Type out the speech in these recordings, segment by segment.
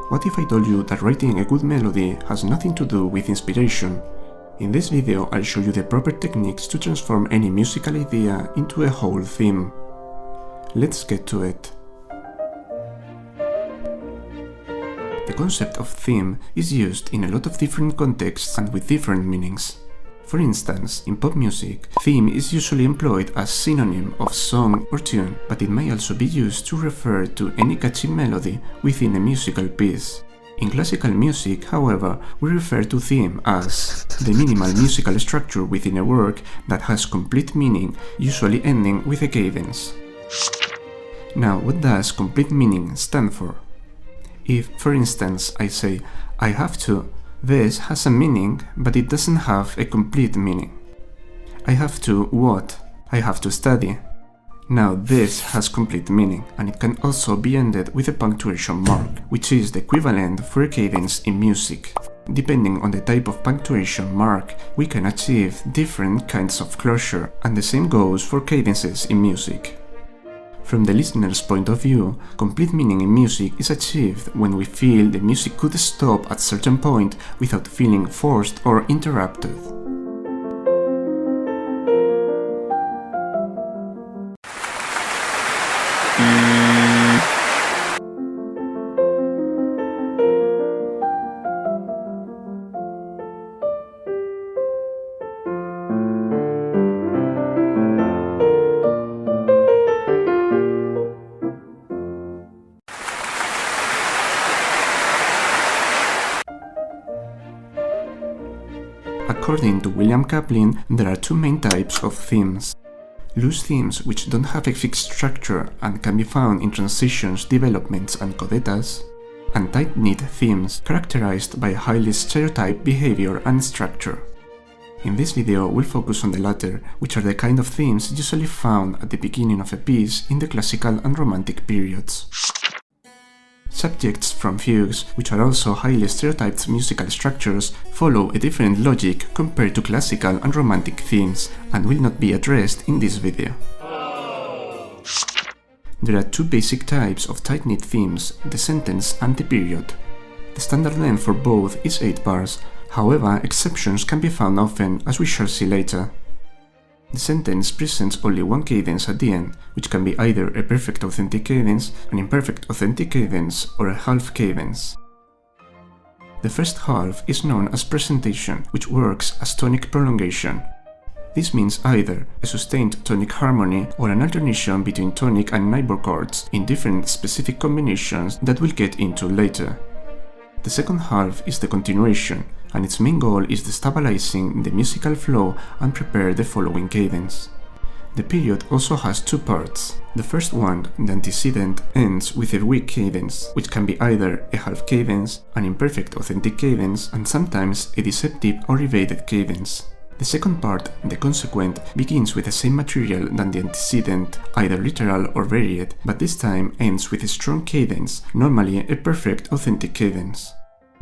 What if I told you that writing a good melody has nothing to do with inspiration? In this video, I'll show you the proper techniques to transform any musical idea into a whole theme. Let's get to it. The concept of theme is used in a lot of different contexts and with different meanings. For instance, in pop music, theme is usually employed as synonym of song or tune, but it may also be used to refer to any catchy melody within a musical piece. In classical music, however, we refer to theme as the minimal musical structure within a work that has complete meaning, usually ending with a cadence. Now, what does complete meaning stand for? If, for instance, I say, I have to, this has a meaning, but it doesn't have a complete meaning. I have to what? I have to study. Now this has complete meaning, and it can also be ended with a punctuation mark, which is the equivalent for a cadence in music. Depending on the type of punctuation mark, we can achieve different kinds of closure, and the same goes for cadences in music. From the listener's point of view, complete meaning in music is achieved when we feel the music could stop at a certain point without feeling forced or interrupted. According to William CAPLIN, there are two main types of themes. Loose themes, which don't have a fixed structure and can be found in transitions, developments and codettas, and tight-knit themes, characterized by highly stereotyped behavior and structure. In this video, we'll focus on the latter, which are the kind of themes usually found at the beginning of a piece in the classical and romantic periods. Subjects from fugues, which are also highly stereotyped musical structures, follow a different logic compared to classical and romantic themes, and will not be addressed in this video. There are two basic types of tight-knit themes, the sentence and the period. The standard length for both is 8 bars, however, exceptions can be found often, as we shall see later. The sentence presents only one cadence at the end, which can be either a perfect authentic cadence, an imperfect authentic cadence, or a half cadence. The first half is known as presentation, which works as tonic prolongation. This means either a sustained tonic harmony or an alternation between tonic and neighbor chords in different specific combinations that we'll get into later. The second half is the continuation, and its main goal is stabilizing the musical flow and prepare the following cadence. The period also has two parts. The first one, the antecedent, ends with a weak cadence, which can be either a half cadence, an imperfect authentic cadence, and sometimes a deceptive or evaded cadence. The second part, the consequent, begins with the same material than the antecedent, either literal or varied, but this time ends with a strong cadence, normally a perfect authentic cadence.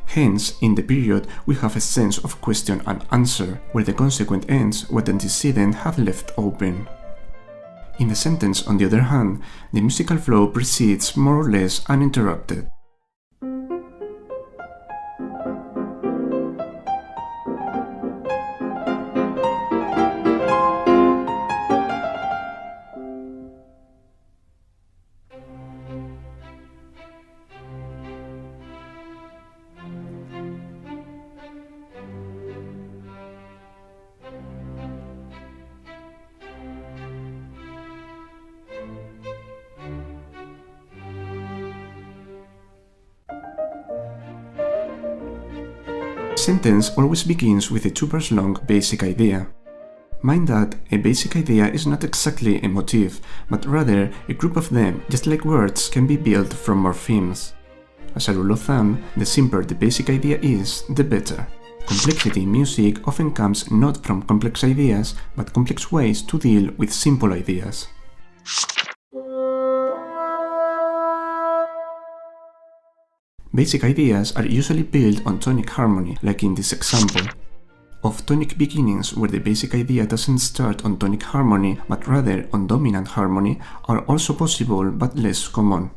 Hence, in the period, we have a sense of question and answer, where the consequent ends what the antecedent had left open. In the sentence, on the other hand, the musical flow proceeds more or less uninterrupted. Sentence always begins with a 2 bars long basic idea. Mind that a basic idea is not exactly a motif, but rather a group of them, just like words can be built from morphemes. As a rule of thumb, the simpler the basic idea is, the better. Complexity in music often comes not from complex ideas, but complex ways to deal with simple ideas. Basic ideas are usually built on tonic harmony, like in this example. Of tonic beginnings where the basic idea doesn't start on tonic harmony, but rather on dominant harmony, are also possible but less common.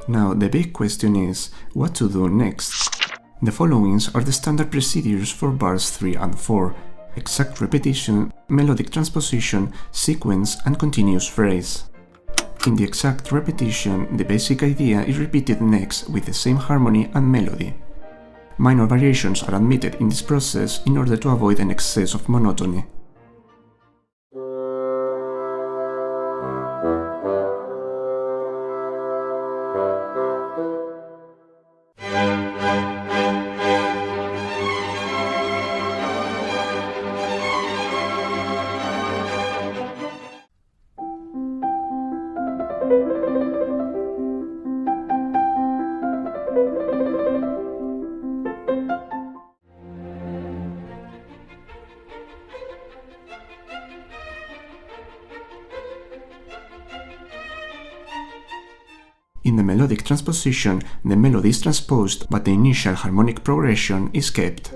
Now the big question is, what to do next? The followings are the standard procedures for bars 3 and 4: exact repetition, melodic transposition, sequence, and continuous phrase. In the exact repetition, the basic idea is repeated next with the same harmony and melody. Minor variations are admitted in this process in order to avoid an excess of monotony. In the melodic transposition, the melody is transposed, but the initial harmonic progression is kept.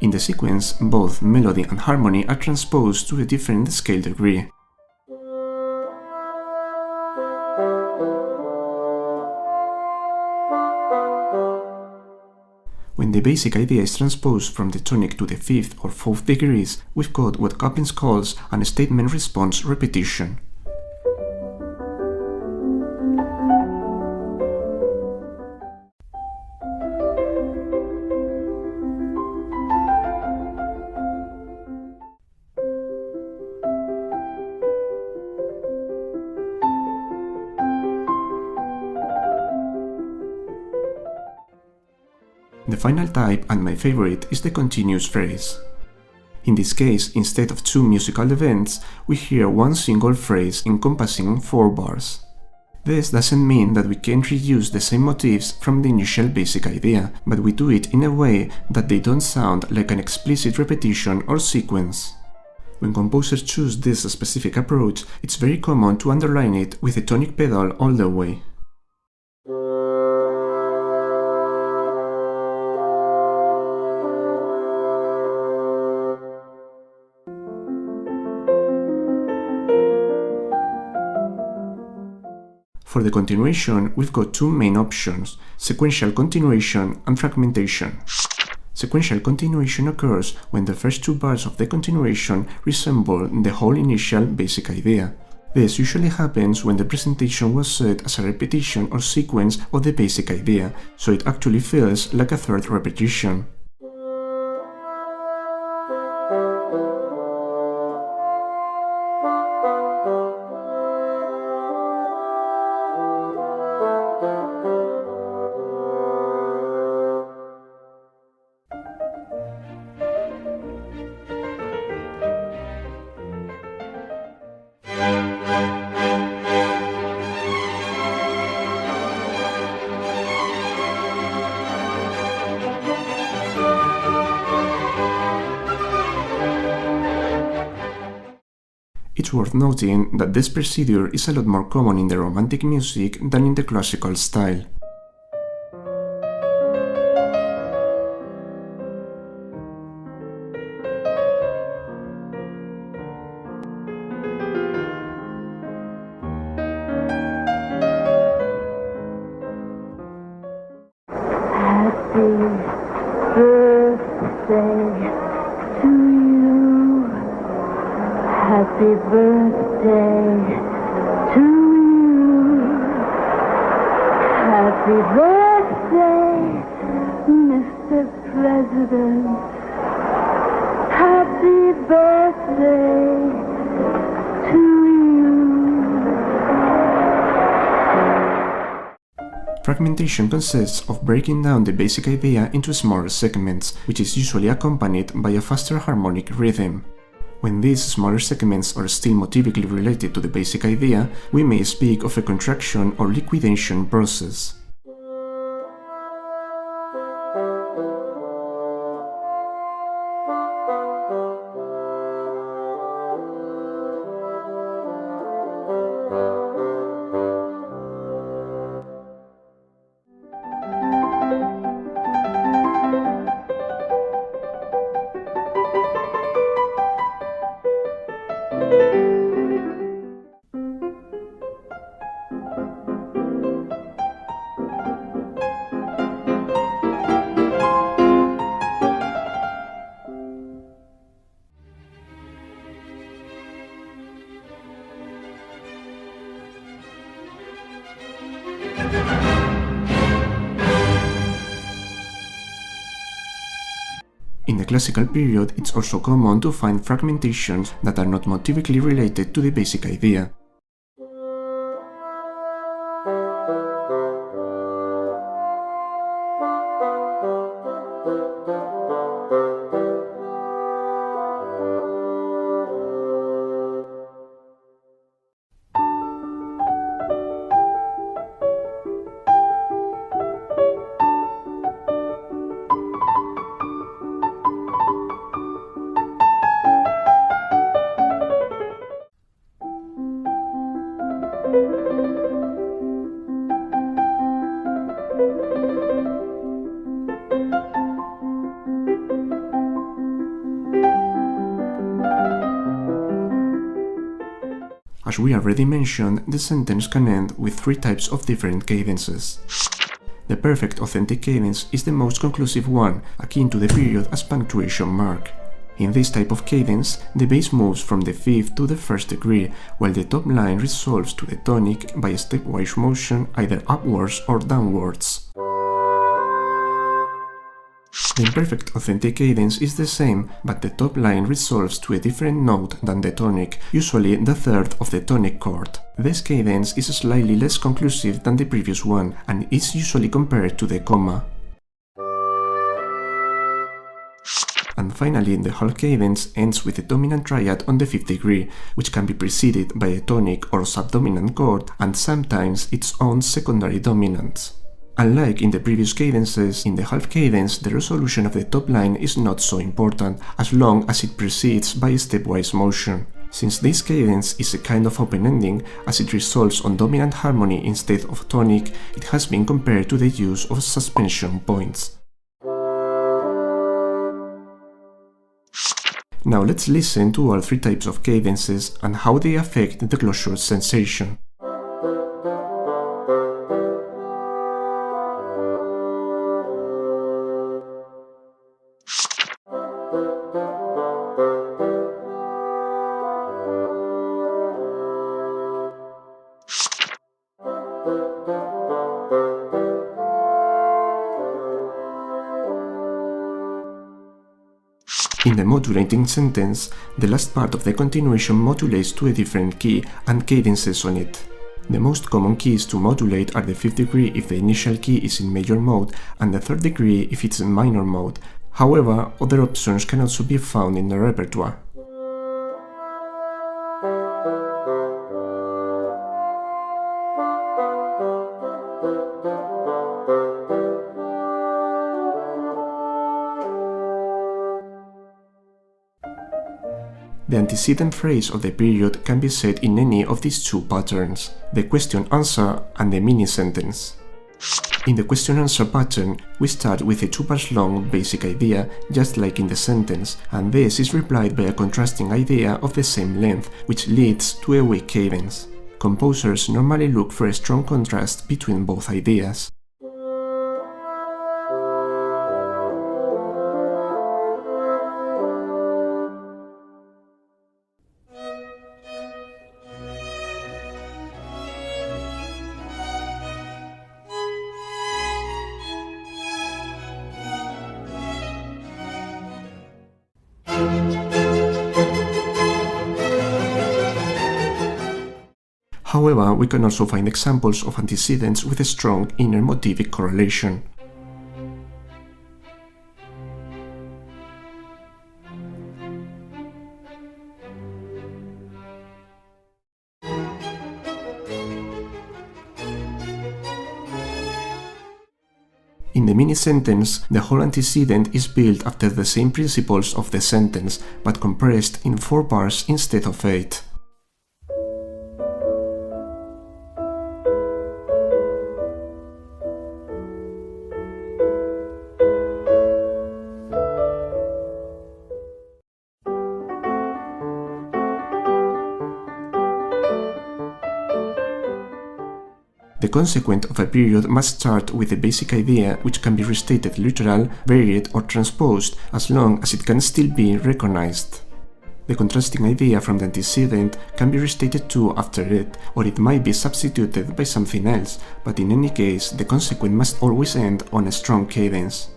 In the sequence, both melody and harmony are transposed to a different scale degree. When the basic idea is transposed from the tonic to the 5th or 4th degrees, we've got what CAPLIN calls an statement-response repetition. The final type, and my favorite, is the continuous phrase. In this case, instead of two musical events, we hear one single phrase encompassing 4 bars. This doesn't mean that we can't reuse the same motifs from the initial basic idea, but we do it in a way that they don't sound like an explicit repetition or sequence. When composers choose this specific approach, it's very common to underline it with a tonic pedal all the way. For the continuation, we've got two main options: sequential continuation and fragmentation. Sequential continuation occurs when the first 2 bars of the continuation resemble the whole initial basic idea. This usually happens when the presentation was set as a repetition or sequence of the basic idea, so it actually feels like a third repetition. It's worth noting that this procedure is a lot more common in the Romantic music than in the classical style. Happy birthday to you. Happy birthday, Mr. President. Happy birthday to you. Fragmentation consists of breaking down the basic idea into smaller segments, which is usually accompanied by a faster harmonic rhythm. When these smaller segments are still motivically related to the basic idea, we may speak of a contraction or liquidation process. In the classical period, it's also common to find fragmentations that are not motivically related to the basic idea. As we already mentioned, the sentence can end with three types of different cadences. The perfect authentic cadence is the most conclusive one, akin to the period as punctuation mark. In this type of cadence, the bass moves from the fifth to the first degree, while the top line resolves to the tonic by a stepwise motion either upwards or downwards. The imperfect authentic cadence is the same, but the top line resolves to a different note than the tonic, usually the third of the tonic chord. This cadence is slightly less conclusive than the previous one, and is usually compared to the comma. And finally, the half cadence ends with a dominant triad on the fifth degree, which can be preceded by a tonic or subdominant chord, and sometimes its own secondary dominant. Unlike in the previous cadences, in the half cadence the resolution of the top line is not so important, as long as it proceeds by a stepwise motion. Since this cadence is a kind of open ending, as it resolves on dominant harmony instead of tonic, it has been compared to the use of suspension points. Now let's listen to all three types of cadences and how they affect the closure sensation. In the modulating sentence, the last part of the continuation modulates to a different key and cadences on it. The most common keys to modulate are the fifth degree if the initial key is in major mode and the third degree if it's in minor mode. However, other options can also be found in the repertoire. The antecedent phrase of the period can be said in any of these two patterns, the question-answer and the mini-sentence. In the question-answer pattern, we start with a 2 bars long basic idea, just like in the sentence, and this is replied by a contrasting idea of the same length, which leads to a weak cadence. Composers normally look for a strong contrast between both ideas. However, we can also find examples of antecedents with a strong inner motivic correlation. In the mini-sentence, the whole antecedent is built after the same principles of the sentence, but compressed in 4 bars instead of 8. The consequent of a period must start with a basic idea which can be restated literal, varied or transposed as long as it can still be recognized. The contrasting idea from the antecedent can be restated too after it, or it might be substituted by something else, but in any case the consequent must always end on a strong cadence.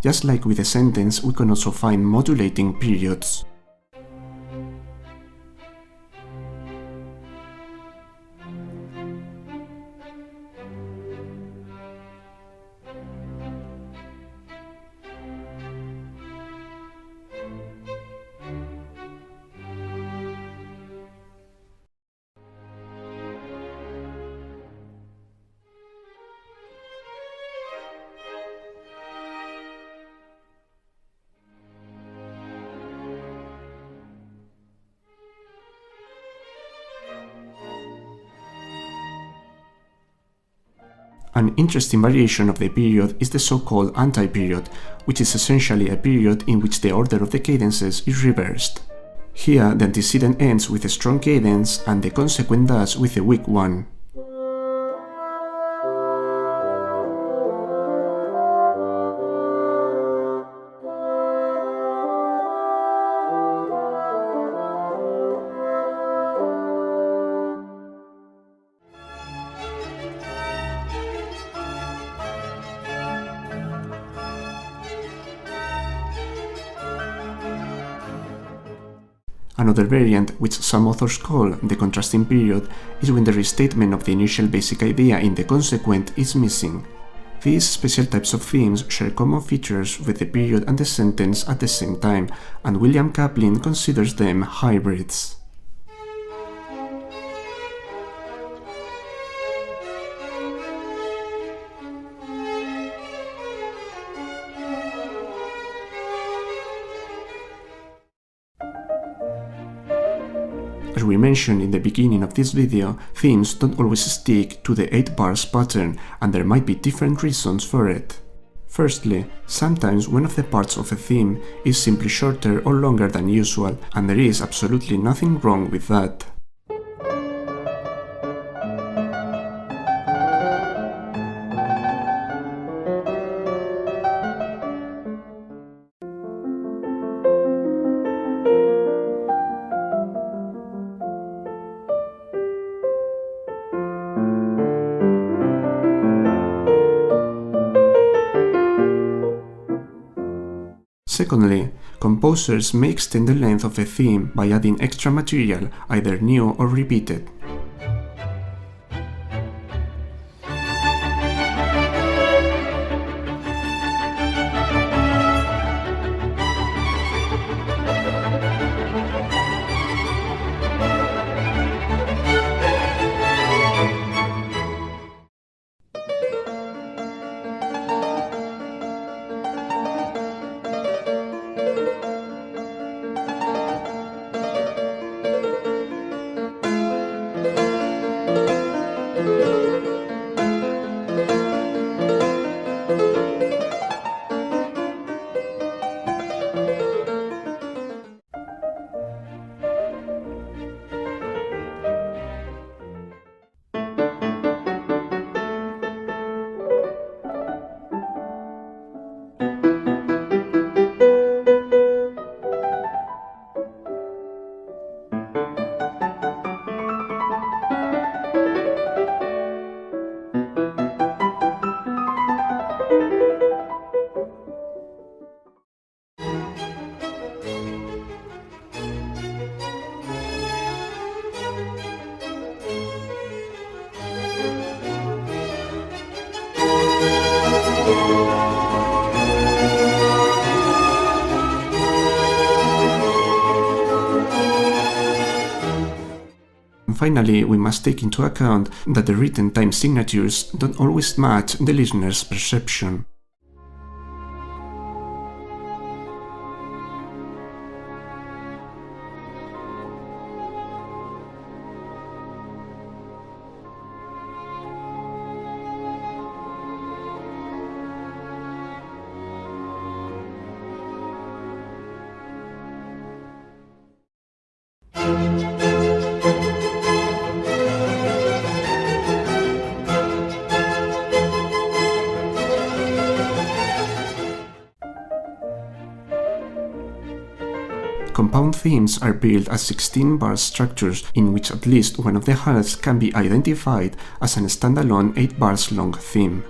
Just like with a sentence, we can also find modulating periods. An interesting variation of the period is the so-called anti-period, which is essentially a period in which the order of the cadences is reversed. Here, the antecedent ends with a strong cadence and the consequent does with a weak one. Another variant, which some authors call the contrasting period, is when the restatement of the initial basic idea in the consequent is missing. These special types of themes share common features with the period and the sentence at the same time, and William CAPLIN considers them hybrids. As we mentioned in the beginning of this video, themes don't always stick to the 8 bars pattern, and there might be different reasons for it. Firstly, sometimes one of the parts of a theme is simply shorter or longer than usual, and there is absolutely nothing wrong with that. Secondly, composers may extend the length of a theme by adding extra material, either new or repeated. Finally, we must take into account that the written time signatures don't always match the listener's perception. Compound themes are built as 16-bar structures in which at least one of the halves can be identified as a standalone 8 bars long theme.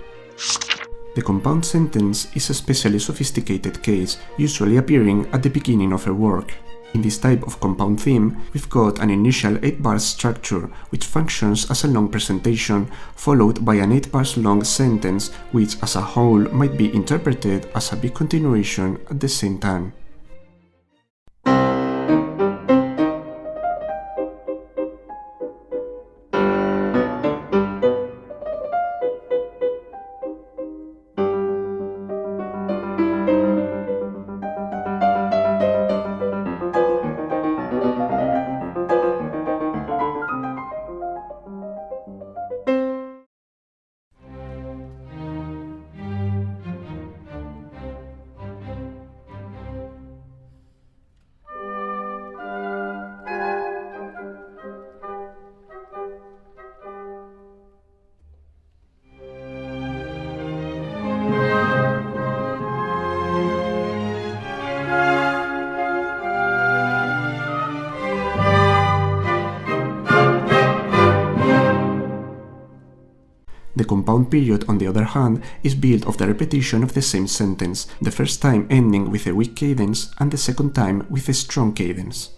The compound sentence is a especially sophisticated case, usually appearing at the beginning of a work. In this type of compound theme, we've got an initial 8-bar structure, which functions as a long presentation, followed by an 8-bar long sentence, which as a whole might be interpreted as a big continuation at the same time. The compound period, on the other hand, is built of the repetition of the same sentence, the first time ending with a weak cadence and the second time with a strong cadence.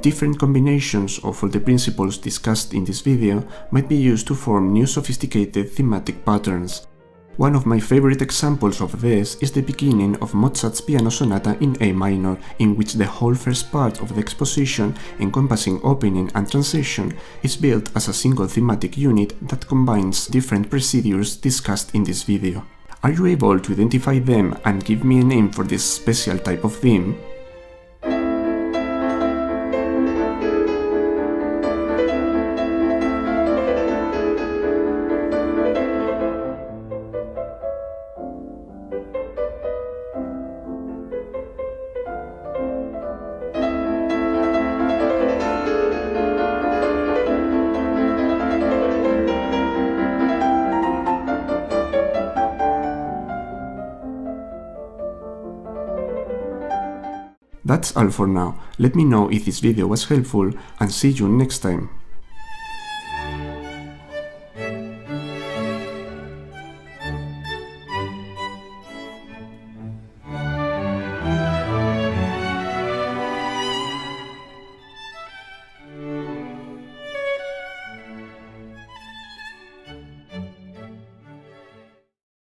Different combinations of all the principles discussed in this video might be used to form new sophisticated thematic patterns. One of my favorite examples of this is the beginning of Mozart's Piano Sonata in A minor, in which the whole first part of the exposition, encompassing opening and transition, is built as a single thematic unit that combines different procedures discussed in this video. Are you able to identify them and give me a name for this special type of theme? That's all for now. Let me know if this video was helpful and see you next time.